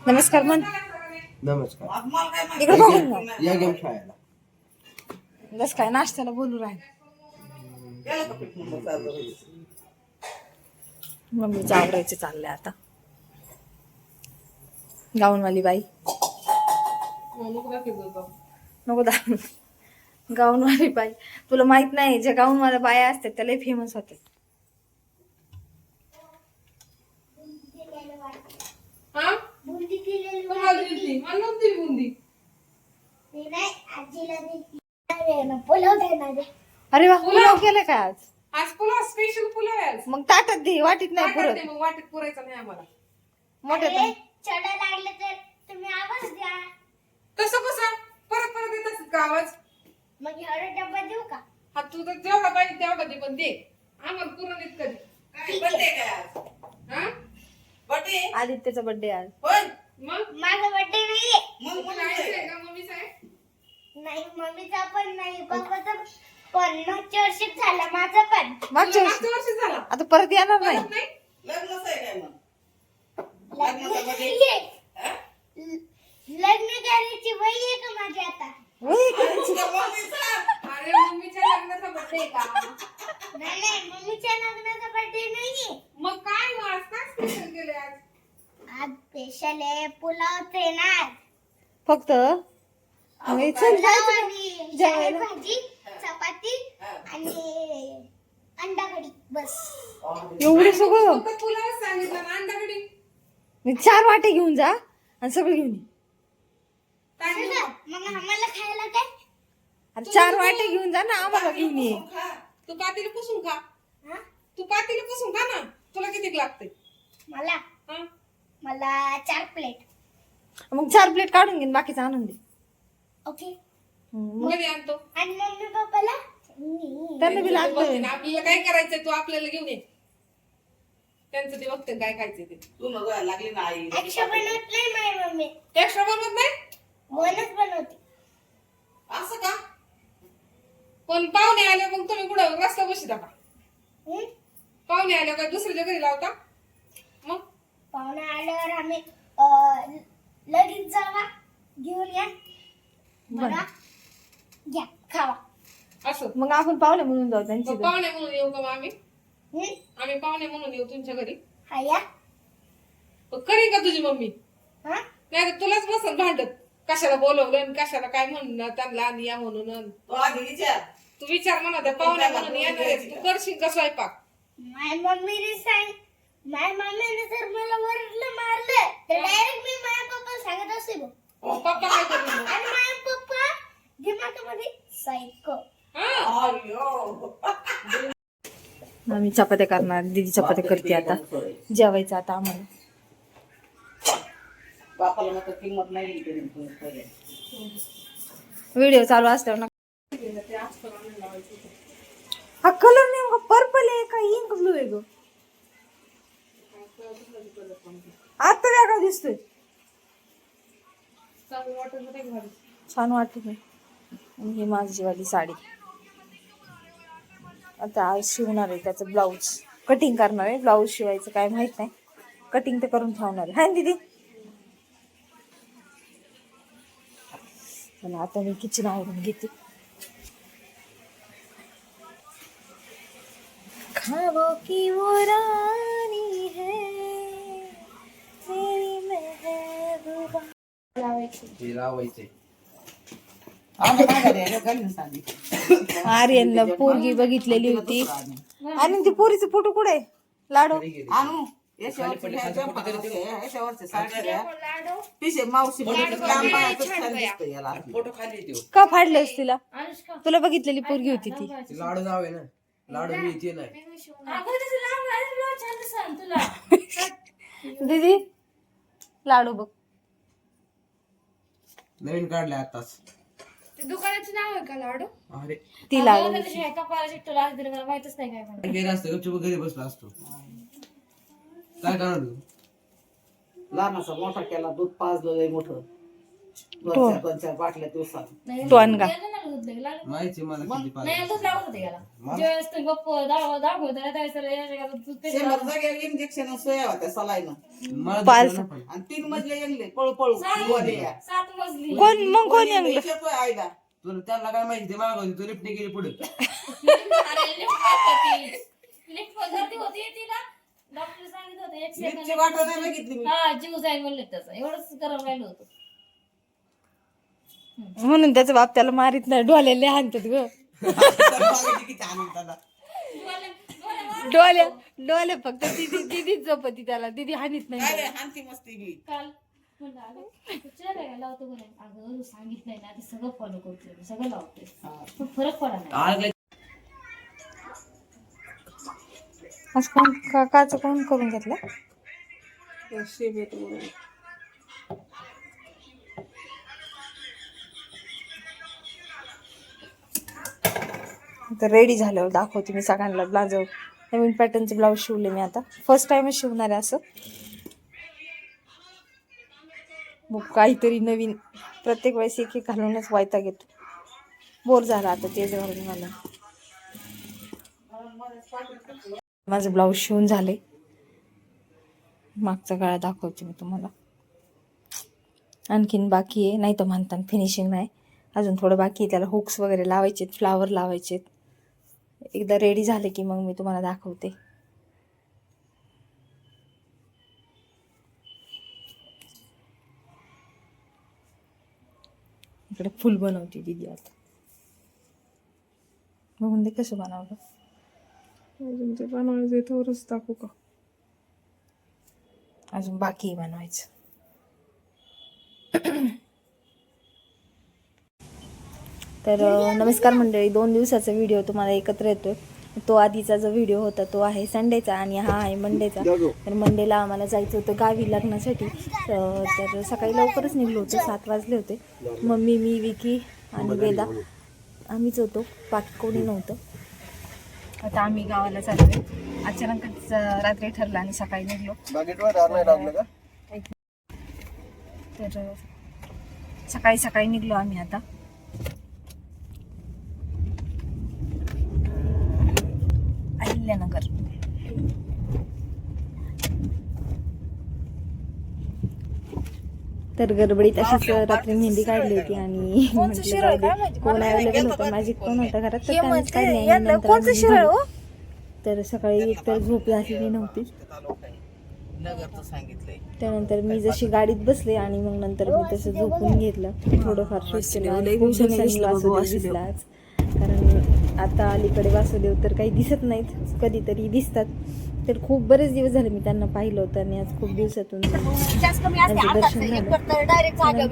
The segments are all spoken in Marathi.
नमस्कार म्हण. नमस्कार. इकडे बघून ना. या गेम खेळायला. बस काय नाश्त्याला बोलू राहील. मम्मीचं आवरायचं चाललंय आता. गाऊनवाली बाई नको दा. गाऊनवाली बाई तुला माहित नाही, ज्या गाऊनवाल्या बाया असतात त्याला फेमस होते. अरे वा, पुलाव केलाय काय आज? आज पुलाव स्पेशल पुलाव आहे आज. मग ताटात दे, वाटीत नाही काय पुरत. करते मग वाटीत पुरायचं नाही आम्हाला. मोठ्या चढा लागलं तर तुम्ही आवाज द्या. कसं कसं परत परत येत असत का आवाज? मग एवढा डब्बा देऊ का? हा तू तर जेवढा पाहिजे तेवढा दे, पण दे आम्हाला पुरण येत कधी. हा आदित्यचा बर्थडे आज. मग माझा बर्थडे नाहीये. मग आहे का मम्मीचा आहे? नाही, मम्मीचा पण नाही, पप्पाचा पण. मागच्या वर्षी झाला माझा पण. मागच्या मागच्या वर्षी झाला आता परत येणार नाही. परत नाही. लग्न करायची वय आहे का माझी आता? वही करायची. अरे मम्मीच्या लग्नाचा बर्थडे का? नाही, मम्मीच्या लग्नाचा बर्थडे नाहीये. मग काय मग आज काय स्पेशल केले आज? आज स्पेशल आहे पुलावचे ना. फक्त होय, चल पुलाव जायचं. आणि जेवायला. भाजी, चपाती आणि अंडा कढी, बस. एवढं सगळं फक्त पुलाव सांगितलं ना, अंडा कढी मी 4 वाटे घेऊन जा आणि सगळं घेऊन ये. काय सगळं. नको? मग आम्हाला खायला काय? अरे 4 वाटे घेऊन जा ना, आम्हाला घेऊन ये. तू पातेली पुसून खा. हा? तू पातेली पुसून खा ना. तुला किती लागते? मला हा? मला 4 प्लेट. मग 4 प्लेट काढून घे, बाकीचं आणून दे. ओके. मग कधी आणतो? आणि मम्मी पप्पाला त्यांना बी बघते लागतंय. ना, आपल्याला काय करायचंय तू आपल्याला घेऊन ये. त्यांचं ते बघते काय खायचंय ते. एक्स्ट्रा बनवत नाही माझी मम्मी. एक्स्ट्रा बनवत नाही बोनस बनवते. असं का? पण पाहुणे आले मग तुम्ही कुठं रस्ता बसता का? हं? पाहुणे आले काय दुसऱ्याच्या घरी लावता? मग पाहुणे आल्यावर आम्ही लगेच जावा, घेऊन या, बघा, घ्या, खावा. असं मग आपण पाहुणे म्हणून जाऊ त्यांची मग पाहुणे म्हणून येऊ का मग आम्ही? हं? आम्ही पाहुणे म्हणून येऊ तुमच्या घरी? हा या. मग करीन का तुझी मम्मी? हा? नाही तर तुलाच बसल भांडत. कशाला बोलवलं आणि कशाला काय म्हणणं त्यांना आणि या म्हणून. तू विचार म्हणा त्या पाहुण्या म्हणून येणार आहेस. तू करशील का स्वयंपाक? माझ्या मम्मीने जर मला वरलं मारलं तर डायरेक्ट मी माझ्या पप्पा सांगत असे बघ. पप्पा काय करेल मग? आणि माझ्या पप्पा दिमागामध्ये सायको. हा? आम्ही चपात्या करणार. दीदी चपात्या करते आता. जेवायचं आता आम्हाला. व्हिडिओ चालू असल्यावर ना. हा कलर नेमका पर्पल आहे का इंक ब्लू आहे ग? आता वेगळा दिसतोय. छान वाटत नाही. आणि ही माझी वाली साडी आता आज शिवणार आहे. त्याचं ब्लाऊज कटिंग करणार आहे. ब्लाऊज शिवायचं काय माहित नाही. कटिंग तर करून ठेवणार आहे. हाय ना दीदी? चला आता मी किचन आवरून घेते. खाबों की वो रानी है मेरी महबूबा. लावायचे. आर्यनला पोरगी बघितलेली होती. आणि ती पोरीचे फोटो कुठे? लाडू फोटो खाली येतो. का फाडलेस तिला? तुला बघितलेली पोरगी होती ती. लाडू जावे ना. लाडू मी इथे नाही. दीदी लाडू बघ. नवीन काढले आताच. दुकानाचं नाव आहे का लाडू? अरे ती लाडू गेला असतं गपचूप घरी बसला असतो. काय करणार तू? लहानाचा मोठा केला, दूध पाजलं लय मोठं. दोन चार बाटल्या दिवसात. टोनगा माहिती आहे मला किती पाहिजे. शंभर जागेवर इंजेक्शन सोया होत्या सलाईनं. मला पाच. दुसरं नको. आणि 3 मजले येंगले पळू गोल्या. कोण यांगलं? येतोय आईला. तुला त्यांना काय माहिती ते मागवली तू लिफ्ट गेली पुढे लिफ्टची वाट नाही बघितली मी. जीव जाईल म्हणले त्याचा एवढंच गरम राहिलं होतं. म्हणून त्याचा बाप त्याला मारित नाही डोळ्याला हाणतात ग किती आनंद झाला. डोळे फक्त दिदी जपती त्याला दिदी हानीत काय नाही रे, हानती मस्ती बी. काल म्हणलं अगं तू चेहऱ्याला लावतो म्हणे. अगं तू सांगितलंय ना ते सगळं फॉलो करतोय मी, सगळं लावतोय पण फरक पडा नाही. आग आज कोण काकाचं कोण करून घेतलं तर रेडी झाल्यावर दाखवते मी सगळ्यांना ब्लाउज नवीन पॅटर्नचं ब्लाऊज शिवले मी आता फर्स्ट टाइमच शिवणार आहे असं मग काहीतरी नवीन प्रत्येक वेळेस एक एक घालूनच वैताग येतो बोर झाला आता तेच घालून मला माझं ब्लाऊज शिवून झाले मागचा गळा दाखवते मी तुम्हाला आणखीन बाकी आहे नाही तर म्हणतात फिनिशिंग नाही अजून थोडं बाकी आहे त्याला हुक्स वगैरे लावायचे फ्लावर लावायचे एकदा रेडी झाले की मग मी तुम्हाला दाखवते इकडे फुल बनवते दीदी आता बघून दे कसं बनवलं अजून ते बनवायचं थोडंच टाकू का अजून बाकी बनवायचं तर नमस्कार मंडळी 2 दिवसाचा व्हिडिओ तुम्हाला एकत्र येतोय तो आधीचा जो व्हिडिओ होता तो आहे संडेचा आणि हा आहे मंडेचा तर मंडेला आम्हाला जायचं होतं गावी लग्नासाठी तर सकाळी लवकरच निघलो होतो 7 वाजले होते मम्मी मी विकी आणि वेदा आम्हीच होतो बाकी कोणी नव्हतं आता आम्ही गावाला चाललोय अचानकच रात्री ठरलं आणि सकाळी निघलो तर सकाळी निघलो आम्ही आता अहिल्यानगर तर गडबडीत अशीच रात्री मेहंदी काढली होती आणि कोण अवेलेबल होतं माझी कोण होता घरात तर त्यांनीच काढली आणि नंतर तर सकाळी एकतर झोप झालेली नव्हती त्यानंतर मी जशी गाडीत बसले आणि मग नंतर मी तसं झोपून घेतलं थोडंफार शूट केलं खूप दिवसांनी वासुदेव दिसला आज कारण आता अलीकडे वासुदेव तर काही दिसत नाहीत कधीतरी दिसतात तर खूप बरेच दिवस झाले मी त्यांना पाहिलं होतं आणि आज खूप दिवसातून त्यांचं दर्शन झालं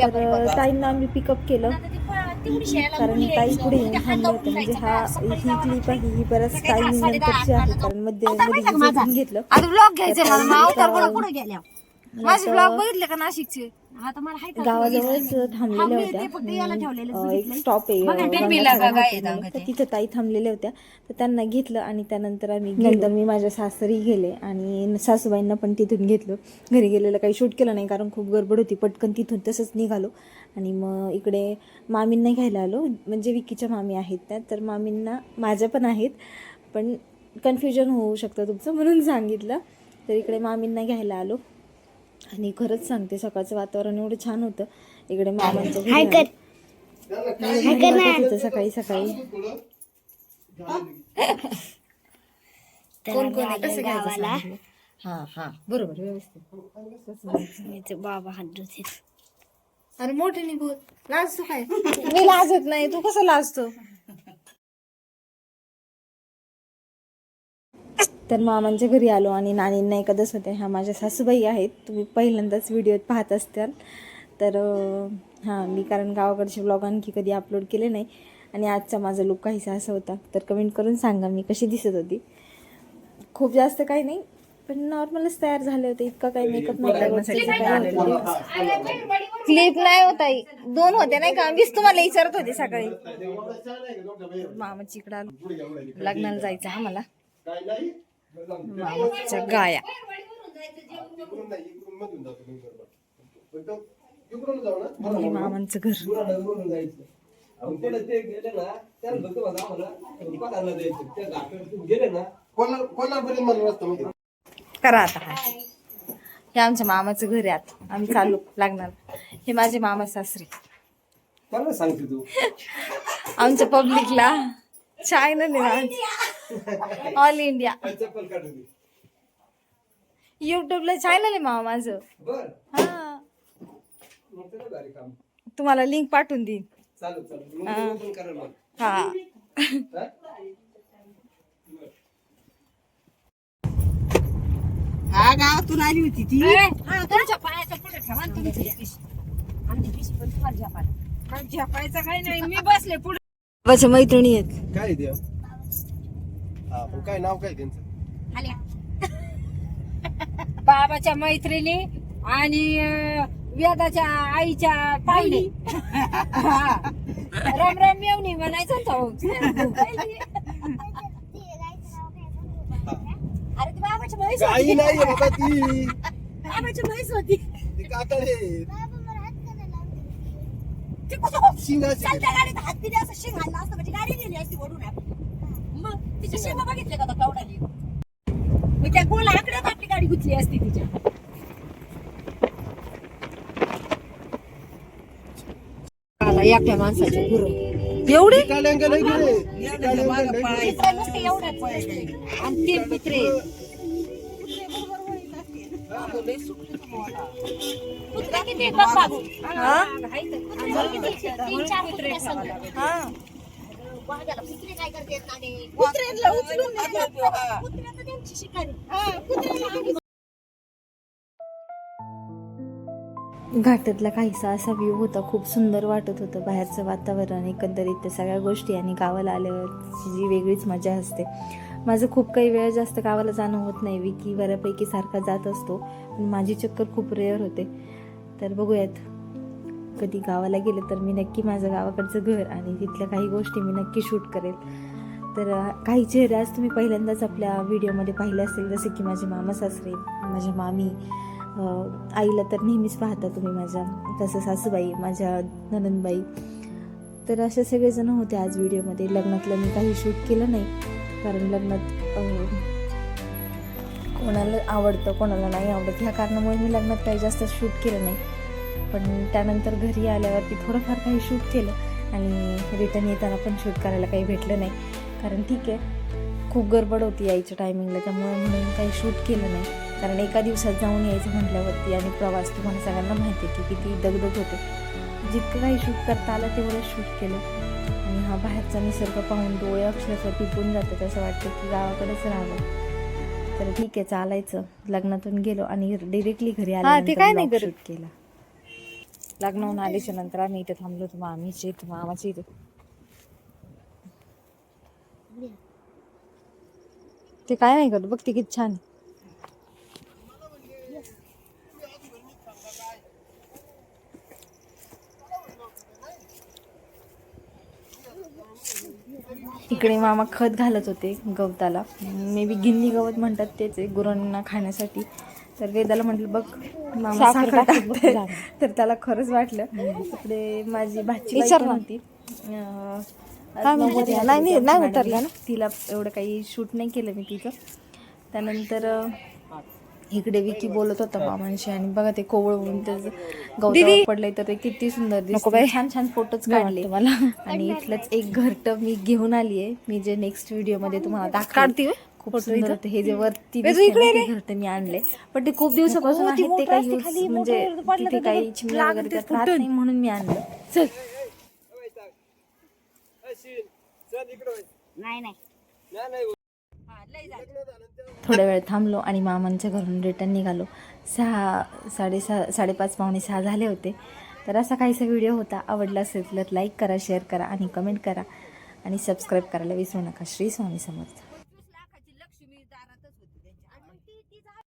तर ताईंना आम्ही पिकअप केलं कारण ताई पुढे येऊन थांबले होते म्हणजे ही क्लिप आहे ही बऱ्याच टाईम नंतरची आहे कारण मध्ये घेतलं माझे ब्लॉग बघितले का नाशिकचे आता मला हाय गावाजवळच थांबलेल्या होत्या एक स्टॉप आहे तर तिथं ताई थांबलेल्या होत्या तर त्यांना घेतलं आणि त्यानंतर नंतर मी माझ्या सासरी गेले आणि सासूबाईंना पण तिथून घेतलं घरी गेलेलं काही शूट केलं नाही कारण खूप गडबड होती पटकन तिथून तसंच निघालो आणि मग इकडे मामींना घ्यायला आलो म्हणजे विकीच्या मामी आहेत त्या तर मामींना माझ्या पण आहेत पण कन्फ्युजन होऊ शकतं तुमचं म्हणून सांगितलं तर इकडे मामींना घ्यायला आलो आणि खरंच सांगते सकाळचं वातावरण एवढं छान होतं इकडे मामांचं होतं सकाळी गावाला हा बरोबर व्यवस्थित बाबा हात धुते अरे मोठे बोल लाजतो काय मी लाजत नाही तू कसं लाजतो तर मामांच्या घरी आलो आणि नानींना एकादच होते ह्या माझ्या सासूबाई आहेत तुम्ही पहिल्यांदाच व्हिडिओ पाहत असताल तर हां मी कारण गावाकडचे ब्लॉग आणखी कधी अपलोड केले नाही आणि आजचा माझा लुक काहीसा असा होता तर कमेंट करून सांगा मी कशी दिसत होती खूप जास्त काही नाही पण नॉर्मलच तयार झाले होते इतका काही मेकअप नाही क्लिप नाही होता 2 होते नाही का मीच तुम्हाला विचारत होते सकाळी मामाची इकडं आलो लग्नाला जायचं आम्हाला मामाच्या गाया हे मामांचं घर. करा आता हा. हे आमच्या मामाचं घर आहे. आता आम्ही चालू लागणार. हे माझे मामा सासरे. मला सांगते तू आमच्या पब्लिकला चॅनल आहे ऑल इंडिया चप्पल काढून दे. युट्यूबला चॅनल आहे मामा माझं. बर हा मग त्याला भारी काम. तुम्हाला लिंक पाठवून देईन. चालू चालू मग ते open करेल मग. हा हा? हा गावातून आली होती ती झपायचं काही नाही मी बसले पुढे. बाबाच्या मैत्रिणी आहेत. काय द्या हा पण काय नाव काय त्यांचं बाबाच्या मैत्रिणी आणि वेदाच्या आईच्या पाहुणे. राम राम मेवणी म्हणायचं अरे ती बाबाची म्हैस काही नाही बाबा ती बाबाची म्हैस होती. ती काकडे ती कुठं शिंगाची चालत्या गाडीत हात दिले असं शिंग आणला असतं म्हणजे गाडी नेली असती ओढून आपण. मग तिचे शिंग बघितले का कवडाली मग त्या गोल आकड्यात आपली गाडी गुंतली असती तिच्या. एकट्या माणसाचे गुरु एवढे काड्यांका नाही गेले आणि तीन कुत्रे कुत्रे किती बघ बाबू. कुत्रे किती? 3-4 कुत्रे असतात. वाघाला कुत्रे काय करतात आणि कुत्र्यांना उचलून नेतात. कुत्र्या तर त्यांची शिकारी. कुत्र्याला घाटातला काहीसा असा व्ह्यू होता. खूप सुंदर वाटत होतं. बाहेरचं वातावरण एकंदरीत त्या सगळ्या गोष्टी आणि गावाला आल्यावर जी वेगळीच मजा असते. माझं खूप काही वेळ जास्त गावाला जाणं होत नाही. विकी बऱ्यापैकी सारखा जात असतो पण माझी चक्कर खूप रेअर होते. तर बघूयात कधी गावाला गेले तर मी नक्की माझं गावाकडचं घर आणि तिथल्या काही गोष्टी मी नक्की शूट करेल. तर काही चेहरे आज तुम्ही पहिल्यांदाच आपल्या व्हिडिओमध्ये पाहिले असेल, जसे की माझे मामा सासरे, माझ्या मामी, आईला तर नेहमीच पाहता तुम्ही माझ्या, तसं सासूबाई, माझ्या ननंदबाई. तर असे सगळेजण होते आज व्हिडिओमध्ये. लग्नातलं मी काही शूट केलं नाही कारण लग्नात कोणाला आवडतं कोणाला नाही आवडत ह्या कारणामुळे मी लग्नात काही जास्त शूट केलं नाही. पण त्यानंतर घरी आल्यावरती थोडंफार काही शूट केलं आणि रिटर्न येताना पण शूट करायला काही भेटलं नाही कारण ठीक आहे खूप गडबड होती यायच्या टायमिंगला, त्यामुळे म्हणून काही शूट केलं नाही. कारण एका दिवसात जाऊन यायचं म्हटल्यावरती आणि प्रवास तुम्हाला सगळ्यांना माहिती आहे की किती दगदग होते. जितकं काही शूट करता आलं तेवढं शूट केलं आणि हा बाहेरचा निसर्ग पाहून डोळे अक्षरशः पिपून जातात. असं वाटतं की गावाकडेच राहावं. तर ठीक आहे चालायचं. लग्नातून गेलो आणि डिरेक्टली घरी आल्यानंतर शूट केला. लग्नाहून आल्याच्या नंतर आम्ही इथे थांबलो होतो मामीच्या इथे, मामाच्या इथे. ते काय नाही करत बघ, ते किती छान. इकडे मामा खत घालत होते गवताला. मे बी गिन्नी गवत म्हणतात तेच आहे गुरांना खाण्यासाठी. तर वेदाला म्हटलं बघ मामा साखर टाकते. तर त्याला खरंच वाटलं. इकडे माझी भाची होती, नाही उतरल्या ना, तिला एवढं काही शूट नाही केलं मी तिचं. त्यानंतर इकडे विकी बोलत होता मामांशी आणि बघा ते कोवळ होऊन त्याचं गवतावर पडलंय तर ते किती सुंदर दिसतं. छान छान फोटोज काढले मला. आणि इथलंच एक घरटं मी घेऊन आली आहे, मी जे नेक्स्ट व्हिडिओ मध्ये तुम्हाला दाखवते. खूप सुंदर होतं हे जे वरती घरटं मी आणले, पण ते खूप दिवसापासून आहे ते काही यूज म्हणजे तिथे काही चिमण्या वगैरे त्यात राहत नाही म्हणून मी आणलं. चल थोड्या वेळ थांबलो आणि मामांच्या घरून रिटर्न निघालो. 5:30-6:30 झाले होते. तर असा काहीसा व्हिडिओ होता. आवडला असेल तर लाईक करा, शेअर करा आणि कमेंट करा आणि सबस्क्राईब करायला विसरू नका. श्री स्वामी समर्थ.